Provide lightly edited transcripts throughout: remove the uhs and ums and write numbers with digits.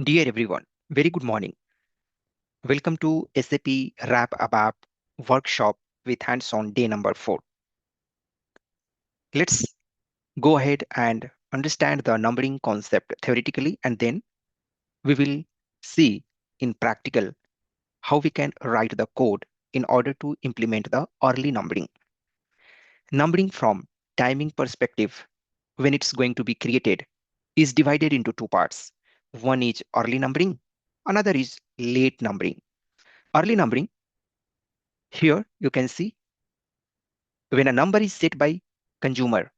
Dear everyone, very good morning. Welcome to SAP RAP ABAP workshop with hands-on day number 4. Let's go ahead and understand the numbering concept theoretically, and then we will see in practical how we can write the code in order to implement the early numbering. Numbering from timing perspective, when it's going to be created, is divided into two parts. One is early numbering, another is late numbering. Early numbering, here you can see when a number is set by consumer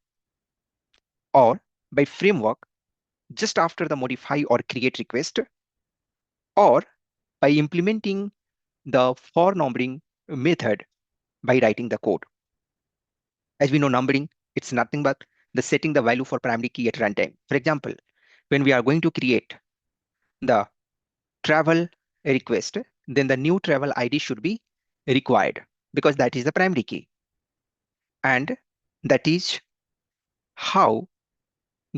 or by framework just after the modify or create request, or by implementing the for numbering method by writing the code. As we know, numbering, it's nothing but the setting the value for primary key at runtime. For example, when we are going to create the travel request, then the new travel ID should be required because that is the primary key. And that is how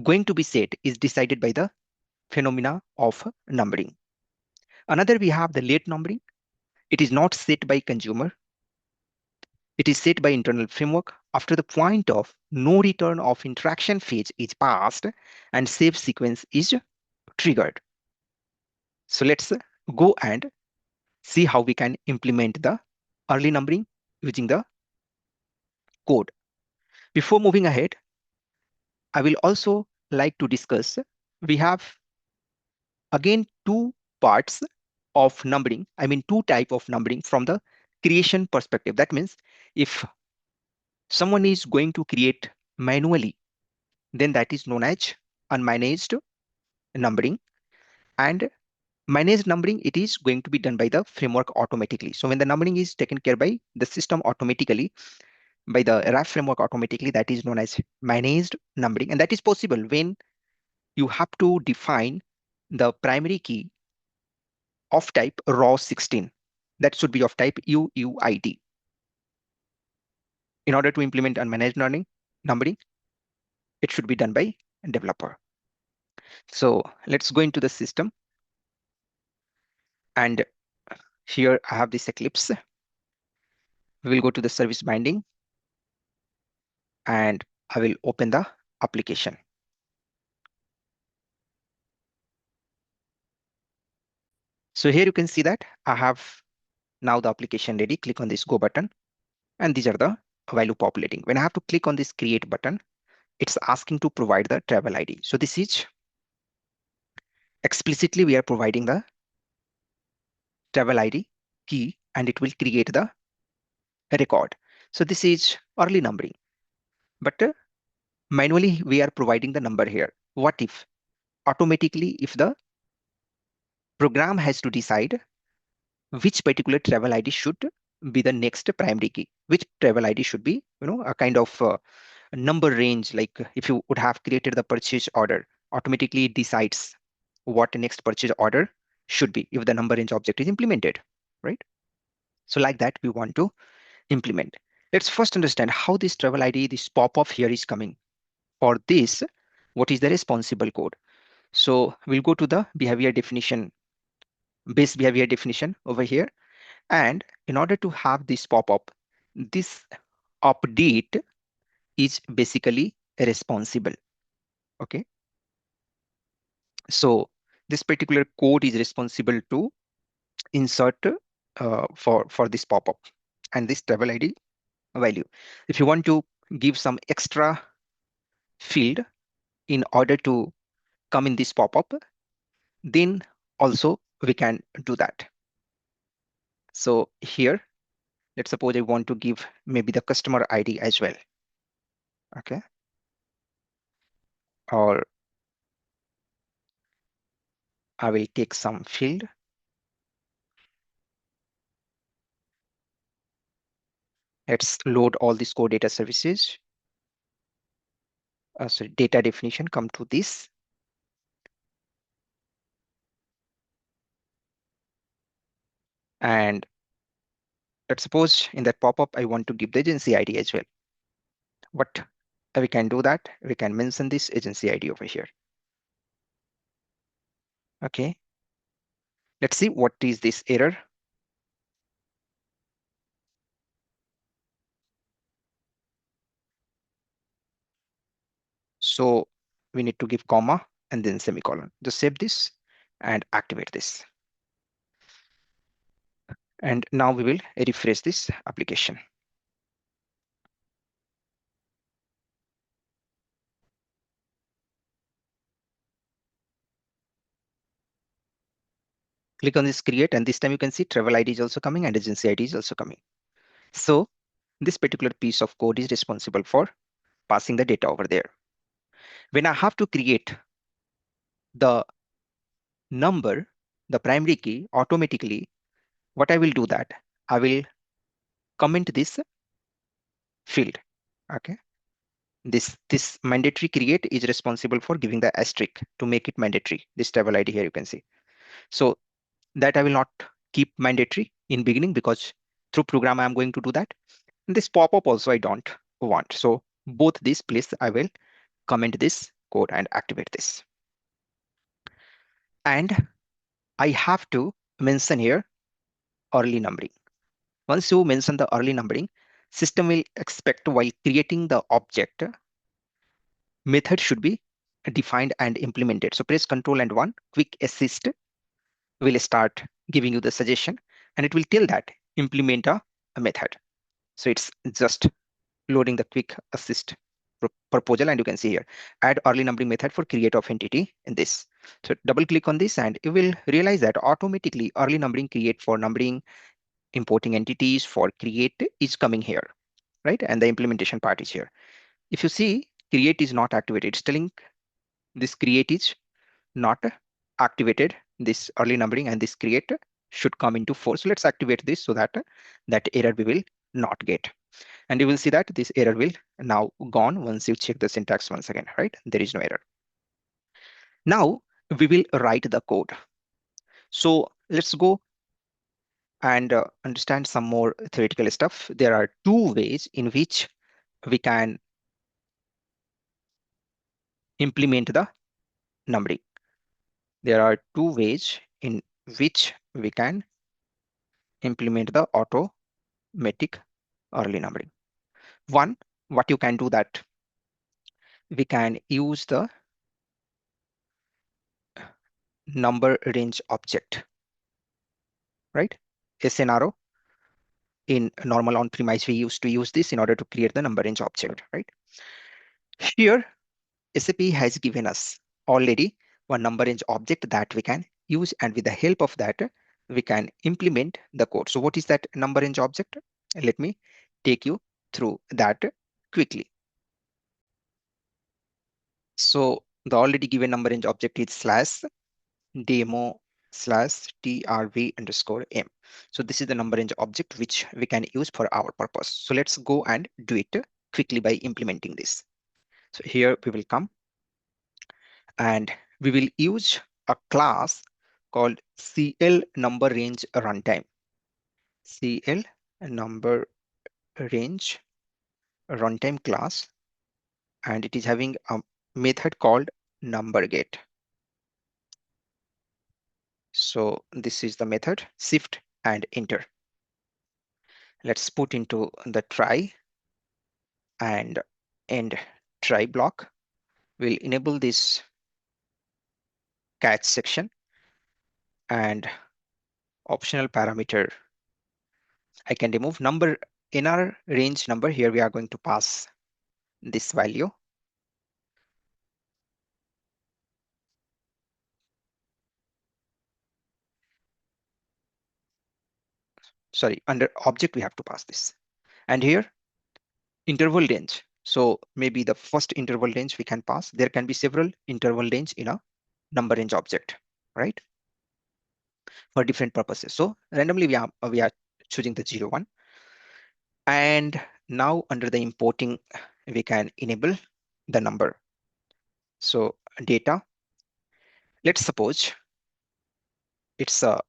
going to be set is decided by the phenomena of numbering. Another, we have the late numbering. It is not set by consumer. It is set by internal framework after the point of no return of interaction phase is passed and save sequence is triggered. So let's go and see how we can implement the early numbering using the code. Before moving ahead, I will also like to discuss, we have again two parts of numbering, I mean two type of numbering from the creation perspective. That means if someone is going to create manually, then that is known as unmanaged numbering. And managed numbering, it is going to be done by the framework automatically. So when the numbering is taken care by the system automatically, by the RAF framework automatically, that is known as managed numbering. And that is possible when you have to define the primary key of type raw 16. That should be of type UUID. In order to implement unmanaged numbering, it should be done by a developer. So let's go into the system. And here I have this Eclipse. We will go to the service binding and I will open the application. So here you can see that I have now the application ready. Click on this go button and these are the value populating. When I have to click on this create button, it's asking to provide the travel ID. So this is explicitly we are providing the travel ID key and it will create the record. So this is early numbering, but manually we are providing the number here. What if automatically, if the program has to decide which particular travel ID should be the next primary key, which travel ID should be, a kind of number range, like if you would have created the purchase order, automatically it decides what the next purchase order should be if the number range object is implemented, right? So like that, we want to implement. Let's first understand how this travel ID, this pop-up here is coming. For this, what is the responsible code? So we'll go to the behavior definition, base behavior definition over here. And in order to have this pop-up, this update is basically responsible. Okay. So this particular code is responsible to insert for this pop-up and this travel ID value. If you want to give some extra field in order to come in this pop-up, then also we can do that. So here, let's suppose I want to give maybe the customer ID as well. Okay. Or I will take some field. Let's load all these core data services. So data definition, come to this. And let's suppose in that pop-up, I want to give the agency ID as well. What we can do that, we can mention this agency ID over here. Okay. Let's see what is this error. So we need to give comma and then semicolon. Just save this and activate this. And now we will refresh this application. Click on this create, and this time you can see travel ID is also coming and agency ID is also coming. So this particular piece of code is responsible for passing the data over there. When I have to create the number, the primary key automatically, what I will do that I will comment this field. Okay. This mandatory create is responsible for giving the asterisk to make it mandatory. This table ID here you can see. So that I will not keep mandatory in beginning because through program I am going to do that. And this pop-up also I don't want. So both these place I will comment this code and activate this. And I have to mention here early numbering. Once you mention the early numbering, system will expect while creating the object, method should be defined and implemented. So press Control and 1, quick assist will start giving you the suggestion and it will tell that implement a method. So it's just loading the quick assist proposal, and you can see here add early numbering method for create of entity in this. So double click on this and you will realize that automatically early numbering create for numbering, importing entities for create is coming here, right? And the implementation part is here. If you see create is not activated, it's telling this create is not activated, this early numbering, and this create should come into force. So let's activate this so that that error we will not get. And you will see that this error will now gone once you check the syntax once again, right? There is no error. Now we will write the code. So let's go and understand some more theoretical stuff. There are two ways in which we can implement the numbering. There are two ways in which we can implement the automatic early numbering. One, what you can do that we can use the number range object, right? SNRO. In normal on-premise, we used to use this in order to create the number range object, right? Here, SAP has given us already one number range object that we can use, and with the help of that, we can implement the code. So what is that number range object? Let me take you through that quickly. So the already given number range object is slash demo slash trv underscore m. So this is the number range object which we can use for our purpose. So let's go and do it quickly by implementing this. So here we will come and we will use a class called CL number range runtime. CL number range runtime class, and it is having a method called number get. So this is the method, shift and enter. Let's put into the try and end try block. We'll enable this catch section and optional parameter. I can remove number in our range number. Here we are going to pass this value. Sorry, under object we have to pass this. And here interval range. So maybe the first interval range we can pass. There can be several interval range in a number range object, right? For different purposes. So randomly we are choosing the 0, 1. And now under the importing, we can enable the number. So data, let's suppose it's a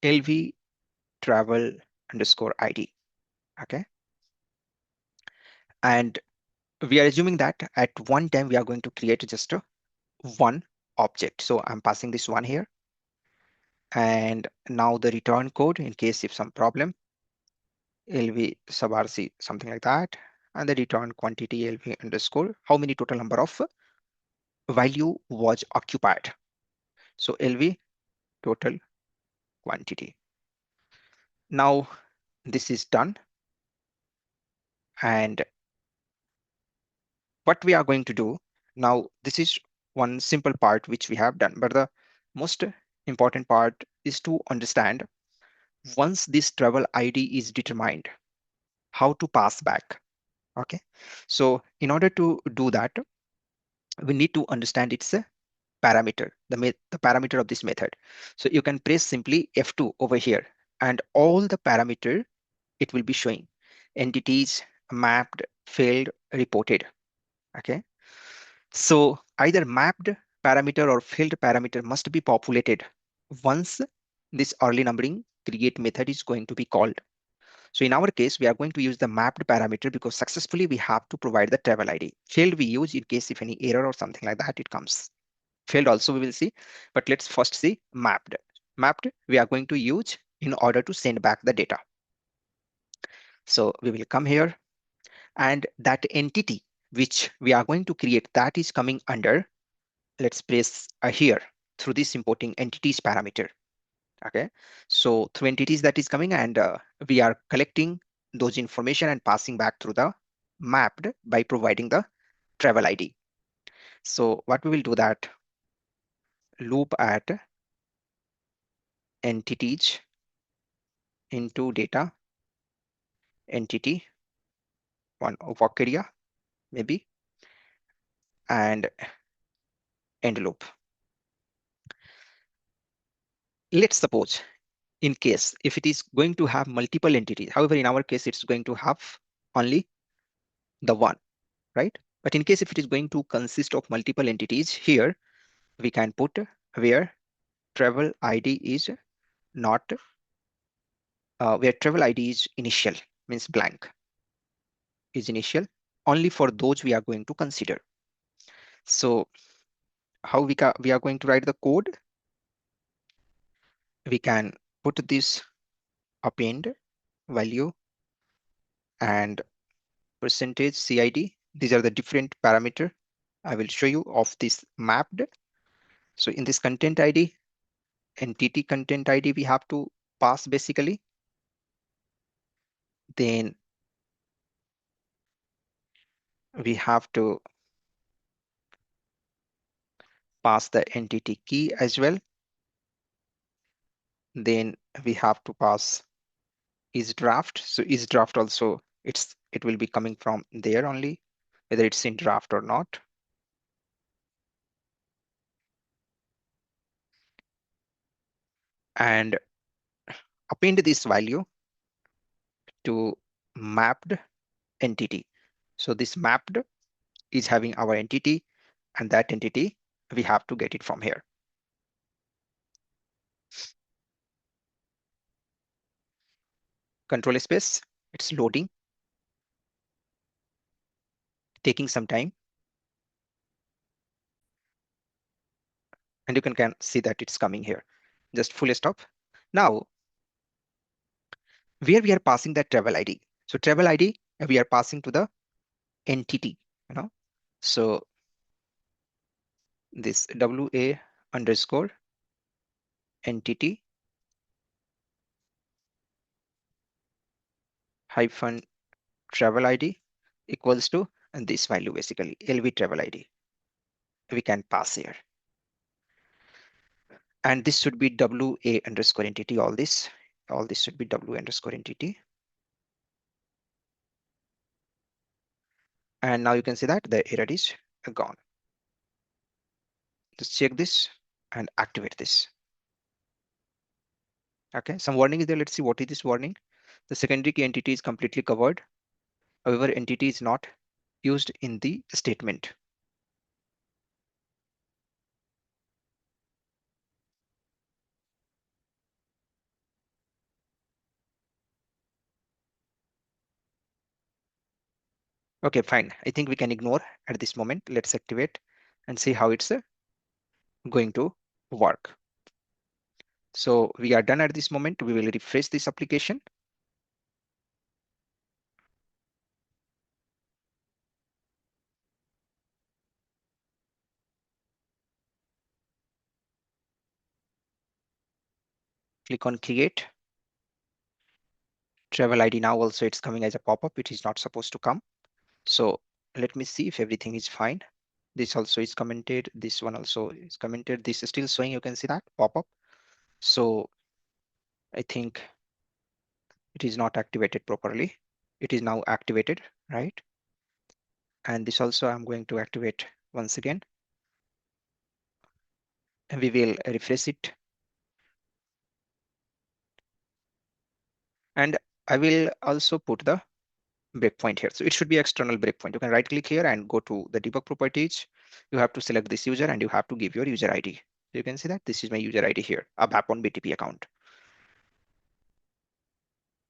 LV travel underscore ID. Okay. And we are assuming that at one time we are going to create just a one object. So I'm passing this one here. And now the return code in case if some problem, LV sub RC, something like that. And the return quantity LV underscore, how many total number of value was occupied. So LV total quantity. Now this is done. And what we are going to do now, this is one simple part which we have done, but the most important part is to understand once this travel ID is determined, how to pass back. Okay, so in order to do that, we need to understand its parameter, the parameter of this method. So you can press simply F2 over here, and all the parameter it will be showing: entities, mapped, failed, reported. Okay, so either mapped parameter or failed parameter must be populated once this early numbering create method is going to be called. So in our case, we are going to use the mapped parameter because successfully we have to provide the travel ID. Failed we use in case if any error or something like that it comes. Failed also we will see, but let's first see mapped. Mapped we are going to use in order to send back the data. So we will come here, and that entity which we are going to create, that is coming under, let's press here through this importing entities parameter. Okay, so through entities that is coming, and we are collecting those information and passing back through the mapped by providing the travel ID. So what we will do that, loop at entities into data entity one work area maybe, and end loop. Let's suppose in case if it is going to have multiple entities, however in our case it's going to have only the one, right? But in case if it is going to consist of multiple entities, here we can put where travel ID is not, where travel ID is initial, means blank is initial, only for those we are going to consider. So how we are going to write the code? We can put this append value and percentage CID. These are the different parameter I will show you of this mapped. So in this content ID, entity content ID, we have to pass basically. Then we have to pass the entity key as well. Then we have to pass is draft. So is draft also, it will be coming from there only, whether it's in draft or not. And append this value to mapped entity. So this mapped is having our entity, and that entity we have to get it from here. Control space, it's loading, taking some time. And you can see that it's coming here. Just full stop. Now, where we are passing that travel ID. So travel ID, we are passing to the entity, you know. So this WA underscore entity hyphen travel ID equals to, and this value basically LV travel ID we can pass here. And this should be WA underscore entity, all this should be W underscore entity. And now you can see that the error is gone. Just check this and activate this. Okay, some warning is there. Let's see what is this warning. The secondary key entity is completely covered. However, entity is not used in the statement. Okay, fine. I think we can ignore at this moment. Let's activate and see how it's going to work. So we are done at this moment. We will refresh this application. Click on create. Travel ID now also it's coming as a pop-up. It is not supposed to come. So let me see if everything is fine. This also is commented. This one also is commented. This is still showing. You can see that pop-up. So I think it is not activated properly. It is now activated, right? And this also I'm going to activate once again. And we will refresh it. And I will also put the breakpoint here. So it should be external breakpoint. You can right click here and go to the debug properties. You have to select this user and you have to give your user ID. So you can see that this is my user ID here, ABAP on BTP account.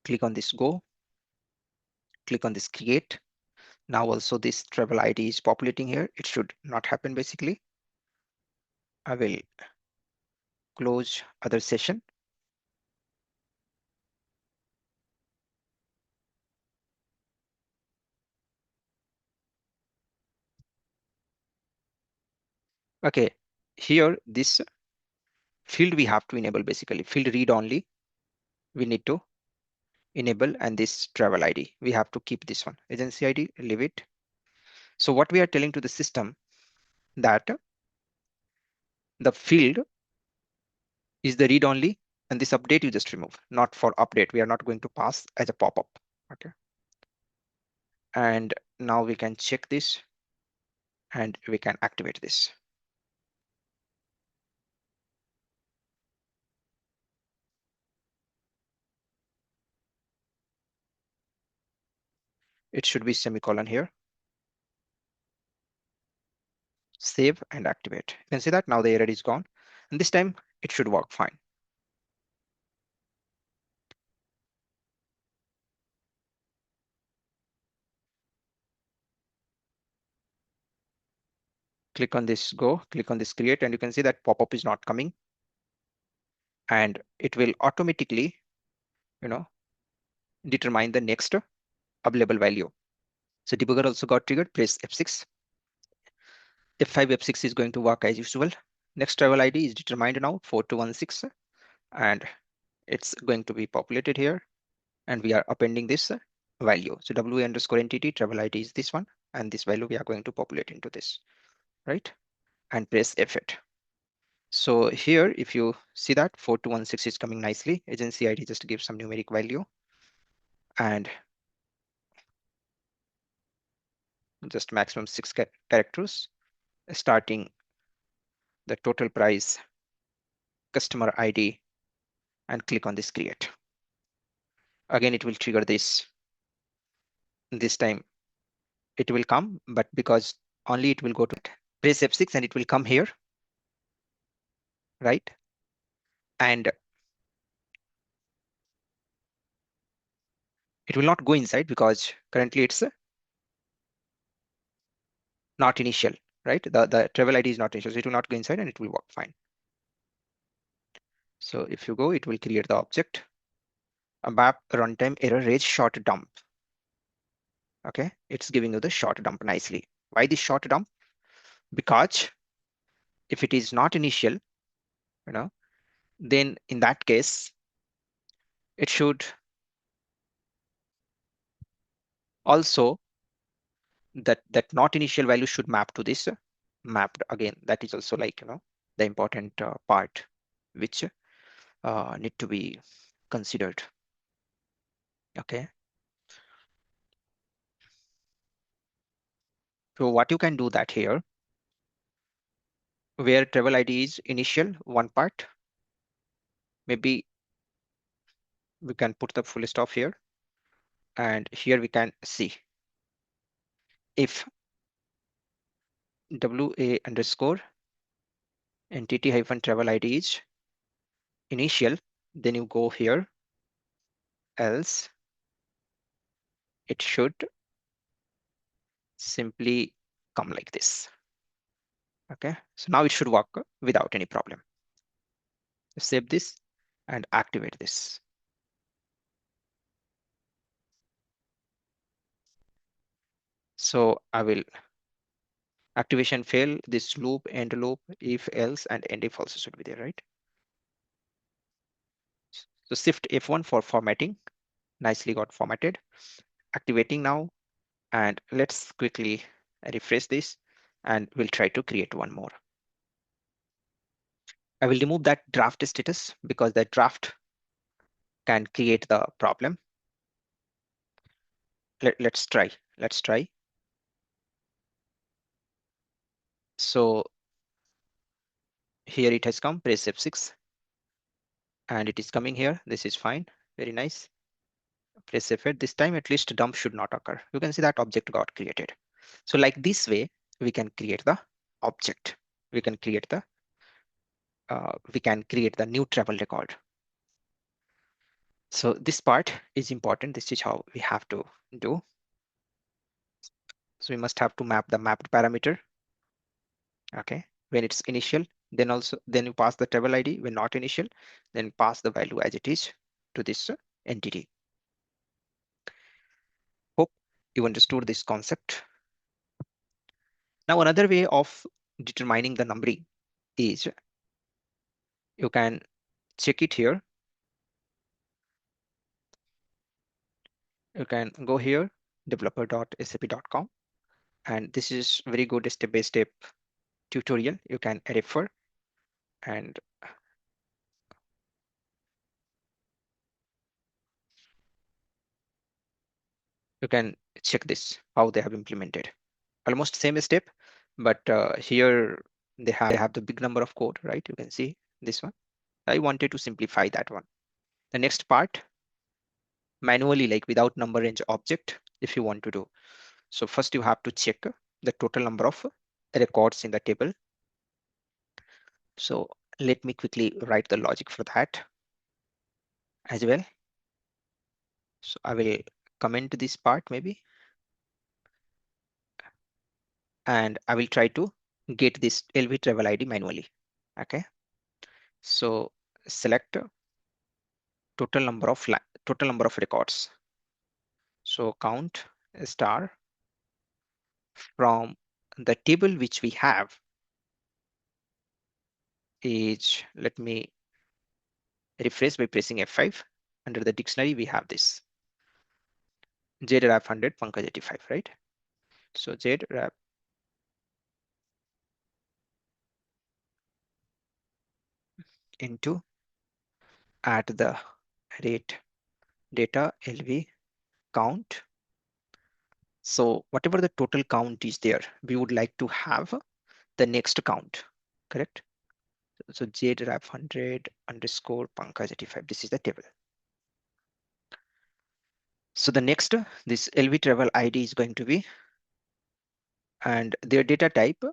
Click on this go, click on this create. Now also this travel ID is populating here. It should not happen basically. I will close other session. Okay, here this field we have to enable basically. Field read only we need to enable, and this travel ID we have to keep this one. Agency ID, leave it. So what we are telling to the system that the field is the read only, and this update you just remove, not for update. We are not going to pass as a pop-up. Okay. And now we can check this and we can activate this. It should be semicolon here. Save and activate. You can see that now the error is gone. And this time it should work fine. Click on this go, click on this create, and you can see that pop-up is not coming. And it will automatically, determine the next available value. So debugger also got triggered. Press F6. F5, F6 is going to work as usual. Next travel ID is determined now, 4216, and it's going to be populated here. And we are appending this value. So W underscore entity travel ID is this one, and this value we are going to populate into this, right? And press F8. So here, if you see that 4216 is coming nicely, agency ID just gives some numeric value and just maximum 6 characters, starting the total price, customer ID, and click on this create. Again, it will trigger this. This time it will come, but because only it will go to it. Press F6 and it will come here, right? And it will not go inside because currently it's not initial, right? The travel ID is not initial, so it will not go inside and it will work fine. So if you go, it will create the object. ABAP runtime error raise short dump. Okay, it's giving you the short dump nicely. Why this short dump? Because if it is not initial, then in that case, it should also that not initial value should map to this mapped again. That is also like the important part which need to be considered. Okay. So what you can do that here, where travel ID is initial one part, maybe we can put the full stop here, and here we can see if WA underscore entity hyphen travel ID is initial, then you go here, else it should simply come like this. Okay, so now it should work without any problem. Save this and activate this. So I will activation fail, this loop, end loop, if else, and end if also should be there, right? So shift F1 for formatting, nicely got formatted. Activating now, and let's quickly refresh this and we'll try to create one more. I will remove that draft status because that draft can create the problem. Let's try. Let's try. So here it has come, press F6 and it is coming here. This is fine. Very nice. Press F8. This time at least dump should not occur. You can see that object got created. So like this way, we can create the object. We can create the new travel record. So this part is important. This is how we have to do. So we must have to map the mapped parameter. Okay, when it's initial, then you pass the table ID. When not initial, then pass the value as it is to this entity. Hope you understood this concept. Now another way of determining the numbering is you can check it here. You can go here, developer.sap.com, and this is very good step-by-step tutorial. You can refer and you can check this, how they have implemented. Almost same step, but here they have the big number of code, right? You can see this one. I wanted to simplify that one. The next part, manually, like without number range object, if you want to do. So first you have to check the total number of records in the table. So let me quickly write the logic for that as well. So I will comment this part maybe, and I will try to get this LV travel ID manually. Okay. So select total number of records. So count star from the table which we have is, let me refresh by pressing F5. Under the dictionary, we have this JRAF 100 Pankaj 85, right? So JRAF into at the rate data LV count. So whatever the total count is there, we would like to have the next count, correct? So JRAF 100 underscore Pankaj 85. This is the table. So the next, this LV travel ID is going to be, and their data type,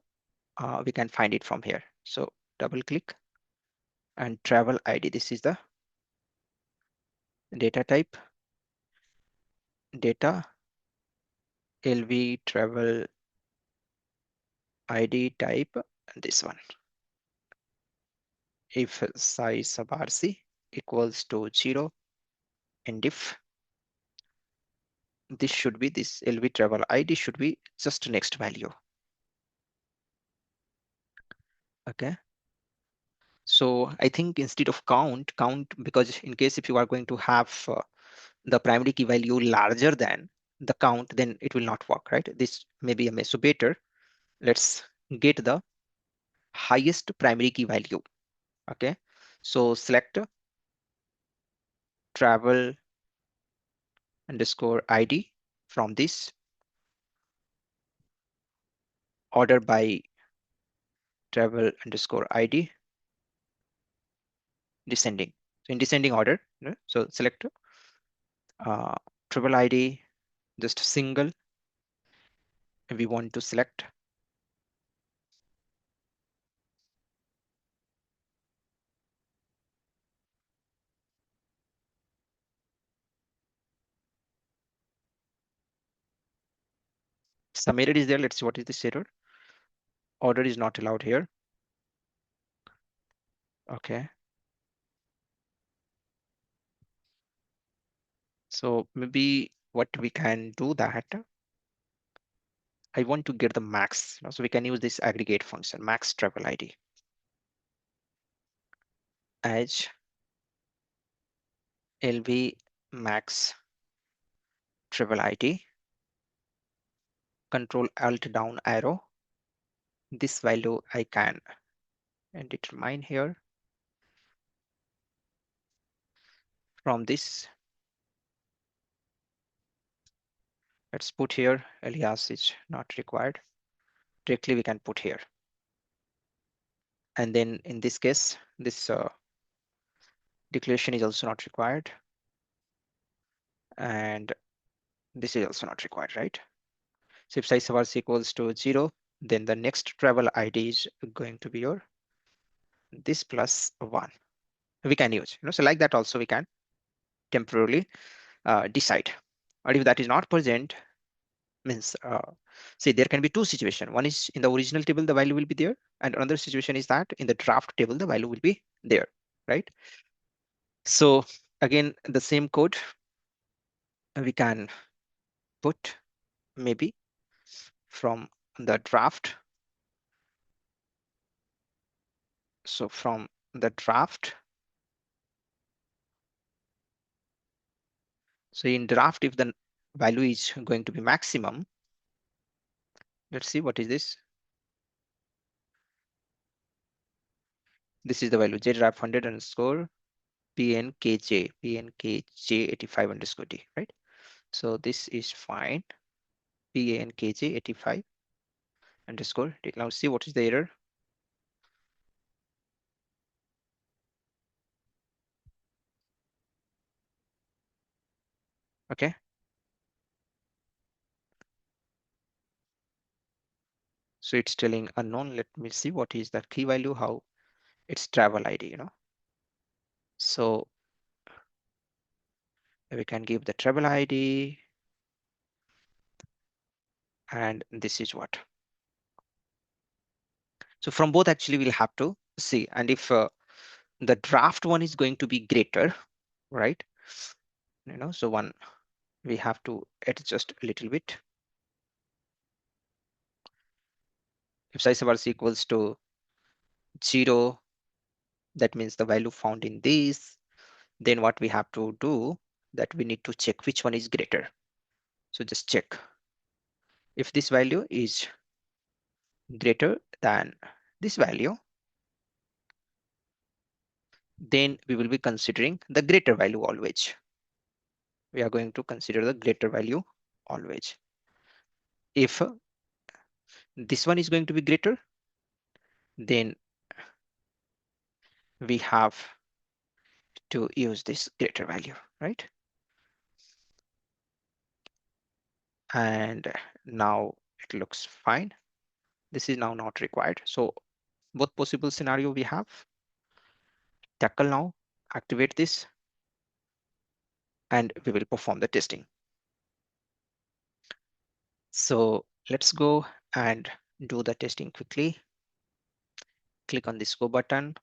we can find it from here. So double click and travel ID. This is the data type, data LV travel ID type, and this one. If size sub RC equals to 0, and if this should be, this LV travel ID should be just next value. Okay. So I think instead of count, because in case if you are going to have the primary key value larger than the count, then it will not work, right? This may be a mess. So better, let's get the highest primary key value. Okay. So select travel underscore ID from this order by travel underscore ID descending. So in descending order, right? So select travel ID, just single. We want to select some error is there. Let's see what is this error. Order is not allowed here. Okay. So maybe what we can do that, I want to get the max, so we can use this aggregate function, max travel ID, as LV max travel ID, control alt down arrow. This value I can determine here from this. Let's put here alias is not required. Directly we can put here. And then in this case, this declaration is also not required. And this is also not required, right? So if size of ours equals to 0, then the next travel ID is going to be your this plus 1. We can use, so like that also we can temporarily decide. Or if that is not present, means see, there can be two situations. One is in the original table the value will be there, and another situation is that in the draft table the value will be there, right? So again, the same code we can put maybe from the draft. So from the draft, so in draft, if the value is going to be maximum, let's see what is this. This is the value JDraft 100 underscore PNKJ 85 underscore D, right? So this is fine. PNKJ 85 underscore D. Now see what is the error. Okay. So it's telling unknown. Let me see what is the key value, how it's travel ID, So we can give the travel ID, and this is what. So from both actually we'll have to see, and if the draft one is going to be greater, right? So one we have to adjust a little bit. If size of ours equals to 0, that means the value found in this. Then what we have to do, that we need to check which one is greater. So just check. If this value is greater than this value, then we will be considering the greater value always. We are going to consider the greater value always. If this one is going to be greater, then we have to use this greater value, right? And now it looks fine. This is now not required. So both possible scenario we have. Tackle now, activate this, and we will perform the testing. So let's go and do the testing quickly. Click on this go button,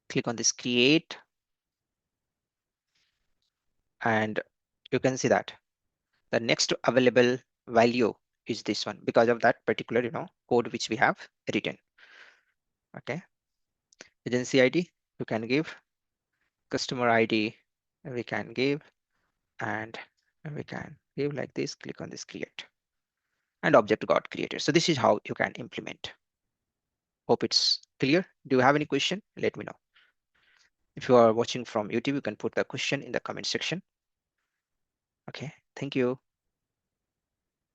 click on this create, and you can see that the next available value is this one because of that particular code which we have written. Okay, agency ID you can give, customer ID we can give, and we can give like this. Click on this create, and object got created. So this is how you can implement. Hope it's clear. Do you have any question? Let me know. If you are watching from YouTube, you can put the question in the comment section. Okay, thank you.